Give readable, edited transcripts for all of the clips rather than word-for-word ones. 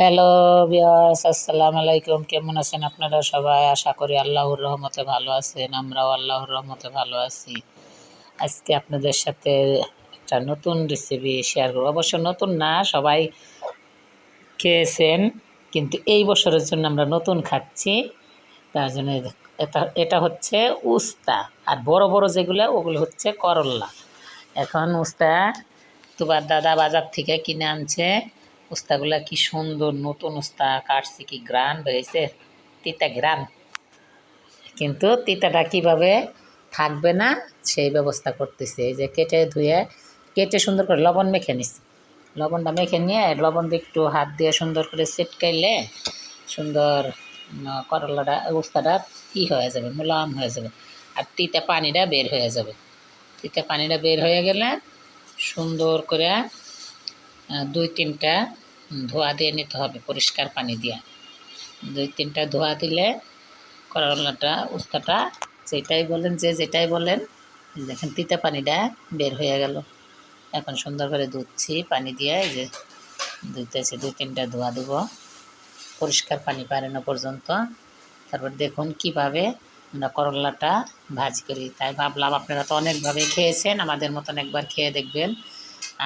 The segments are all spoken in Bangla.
হ্যালো ভিউয়ার্স, আসসালামু আলাইকুম। কেমন আছেন আপনারা সবাই? আশা করি আল্লাহর রহমতে ভালো আছেন। আমরাও আল্লাহর রহমতে ভালো আছি। আজকে আপনাদের সাথে একটা নতুন রেসিপি শেয়ার করব। অবশ্য নতুন না, সবাই খেয়েছেন, কিন্তু এই বছরের জন্য আমরা নতুন খাচ্ছি। তার জন্য এটা এটা হচ্ছে উস্তা, আর বড় বড় যেগুলো ওগুলো হচ্ছে করল্লা। এখন উস্তা তোমার দাদা বাজার থেকে কিনে আনছে। উস্তাগুলা কি সুন্দর, নতুন উস্তা কাটছি, কি গ্রান বেরিয়েছে, তিতা গ্রান। কিন্তু তিতাটা কিভাবে থাকবে না সেই ব্যবস্থা করতেছে। এই যে কেটে সুন্দর করে লবণ মেখে নিচ্ছি। লবণটা মেখে নিয়ে লবণটা একটু হাত দিয়ে সুন্দর করে ছিটকাইলে সুন্দর করলাটা উস্তাটা হয়ে যাবে, মোলায়েম হয়ে যাবে, আর তিতা পানিটা বের হয়ে যাবে। তিতা পানিটা বের হয়ে গেলে সুন্দর করে 2-3টা ধোয়া দিয়ে নিতে হবে, পরিষ্কার পানি দিয়ে 2-3টা ধোয়া দিলে করলাটা উস্তাটা যেটাই বলেন দেখেন তিতা পানিটা বের হয়ে গেল। এখন সুন্দর করে ধুচ্ছি পানি দিয়ে, এই যে ধুইতেছি, 2-3টা ধোয়া দেব, পরিষ্কার পানি পারানো পর্যন্ত। তারপর দেখুন কিভাবে আমরা করলাটা ভাজি করি। তাই ভাবলাম আপনারা তো অনেকভাবে খেয়েছেন, আমাদের মতন একবার খেয়ে দেখবেন।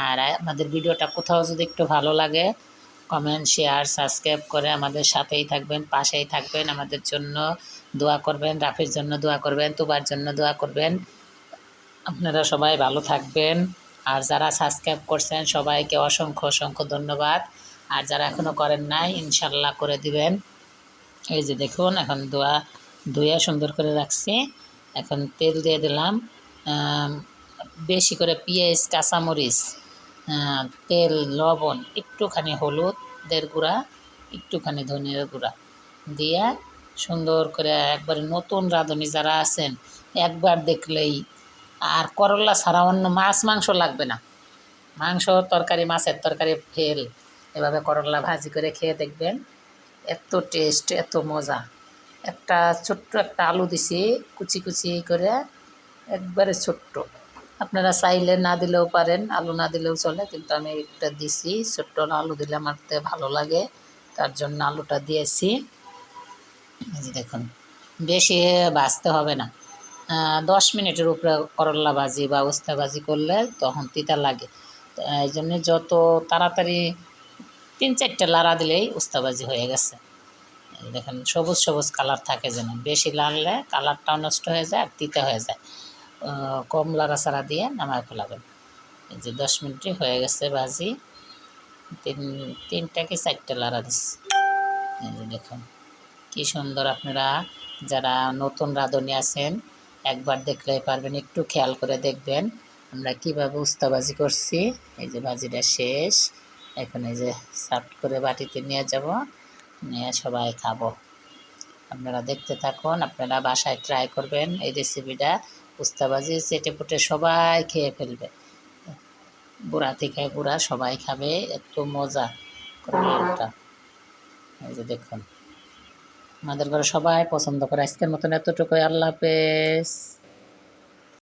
আর আমাদের ভিডিওটা কোথাও যদি একটু ভালো লাগে, কমেন্ট, শেয়ার, সাবস্ক্রাইব করে আমাদের সাথেই থাকবেন, পাশেই থাকবেন। আমাদের জন্য দোয়া করবেন, রাফির জন্য দোয়া করবেন, তুবার জন্য দোয়া করবেন। আপনারা সবাই ভালো থাকবেন। আর যারা সাবস্ক্রাইব করছেন সবাইকে অসংখ্য অসংখ্য ধন্যবাদ। আর যারা এখনও করেন নাই ইনশাল্লাহ করে দিবেন। এই যে দেখুন, এখন ধুয়ে সুন্দর করে রাখছি। এখন তেল দিয়ে দিলাম, বেশি করে পেঁয়াজ, কাঁচামরিচ, তেল, লবণ, একটুখানি হলুদের গুঁড়া, একটুখানি ধনিয়ার গুঁড়া দিয়ে সুন্দর করে একবারে নতুন রাঁধুনি যারা আছেন একবার দেখলেই, আর করলা ছাড়া অন্য মাছ মাংস লাগবে না। মাংস তরকারি, মাছের তরকারি ফেল, এভাবে করলা ভাজি করে খেয়ে দেখবেন, এত টেস্ট, এত মজা। ছোট্ট একটা আলু দিছি কুচি কুচি করে, একবারে ছোট্ট। আপনারা চাইলে না দিলেও পারেন, আলু না দিলেও চলে, কিন্তু আমি একটা দিছি ছোট্ট আলু দিলে আমার ভালো লাগে, তার জন্য আলুটা দিয়েছি। এই যে দেখুন, বেশি ভাজতে হবে না, 10 মিনিটের উপরে করলা ভাজি বা উস্তা ভাজি করলে তখন তিতা লাগে। এই জন্যে যত তাড়াতাড়ি 3-4টা লাড়া দিলেই উস্তা ভাজি হয়ে গেছে। দেখেন সবুজ সবুজ কালার থাকে, যেন বেশি লাড়লে কালারটাও নষ্ট হয়ে যায় আর তিতা হয়ে যায়। কম লাড়াচাড়া দিয়ে নামায় ফেলাবেন। এই যে 10 মিনিটই হয়ে গেছে ভাজি, 3টা কি 4টা লাড়া দিচ্ছি। এই যে দেখুন কি সুন্দর। আপনারা যারা নতুন রাঁধুনি আছেন একবার দেখলেই পারবেন, একটু খেয়াল করে দেখবেন আমরা কীভাবে উস্তা ভাজি করছি। এই যে ভাজিটা শেষ, এখন এই যে সার্ভ করে বাটিতে নিয়ে যাব, নিয়ে সবাই খাবো। আপনারা দেখতে থাকুন, আপনারা বাসায় ট্রাই করবেন এই রেসিপিটা। উস্তা ভাজি চেটেপুটে সবাই খেয়ে ফেলবে, বুড়া থেকে বুড়া সবাই খাবে, এত মজা করলাটা। এই যে দেখুন, আমাদের ঘরে সবাই পছন্দ করে। আজকের মতন এতটুকুই, আল্লাহ হাফেজ।